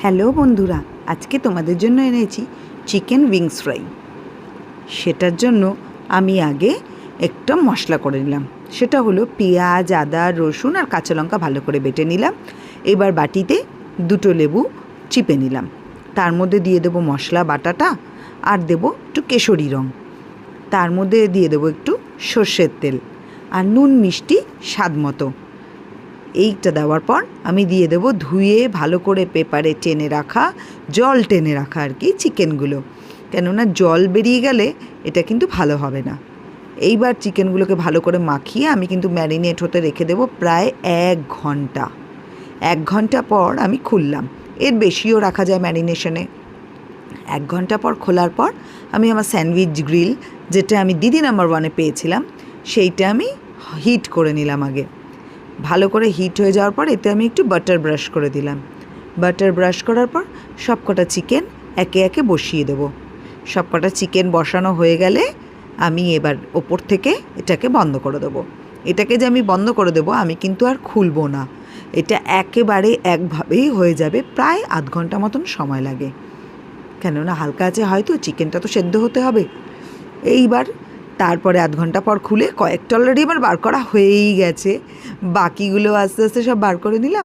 Hello বন্ধুরা, আজকে তোমাদের জন্য এনেছি চিকেন উইংস ফ্রাই। সেটার জন্য আমি আগে একটা মশলা করে নিলাম। সেটা হলো পেঁয়াজ, আদা, রসুন আর কাঁচা লঙ্কা ভালো করে বেটে নিলাম। এবার বাটিতে দুটো লেবু চিপে নিলাম। তার মধ্যে দিয়ে দেবো মশলা বাটাটা আর দেবো একটু কেশরি রঙ। তার মধ্যে দিয়ে দেবো একটু সর্ষের তেল আর নুন মিষ্টি স্বাদ মতো। এইটা দেওয়ার পর আমি দিয়ে দেবো ধুয়ে ভালো করে পেপারে টেনে রাখা, জল টেনে রাখা আর কি চিকেনগুলো, কেননা জল বেরিয়ে গেলে এটা কিন্তু ভালো হবে না। এইবার চিকেনগুলোকে ভালো করে মাখিয়ে আমি কিন্তু ম্যারিনেট হতে রেখে দেবো প্রায় 1 ঘন্টা। 1 ঘন্টা পর আমি খুললাম। এর বেশিও রাখা যায় ম্যারিনেশনে। 1 ঘন্টা পর খোলার পর আমি আমার স্যান্ডউইচ গ্রিল, যেটা আমি দিদি নাম্বার 1-এ পেয়েছিলাম, সেইটা আমি হিট করে নিলাম আগে। ভালো করে হিট হয়ে যাওয়ার পর এতে আমি একটু বাটার ব্রাশ করে দিলাম। বাটার ব্রাশ করার পর সব কটা চিকেন একে একে বসিয়ে দেবো। সব কটা চিকেন বসানো হয়ে গেলে আমি এবার ওপর থেকে এটাকে বন্ধ করে দেবো। এটাকে যে আমি বন্ধ করে দেবো, আমি কিন্তু আর খুলবো না। এটা একেবারে একভাবেই হয়ে যাবে, প্রায় আধ ঘন্টা মতন সময় লাগে, কেননা হালকা আছে হয়তো চিকেনটা তো সেদ্ধ হতে হবে। এইবার তারপরে আধ ঘন্টা পর খুলে কয়েকটা অলরেডি আমার বার করা হয়েই গেছে, বাকিগুলো আস্তে আস্তে সব বার করে নিলাম।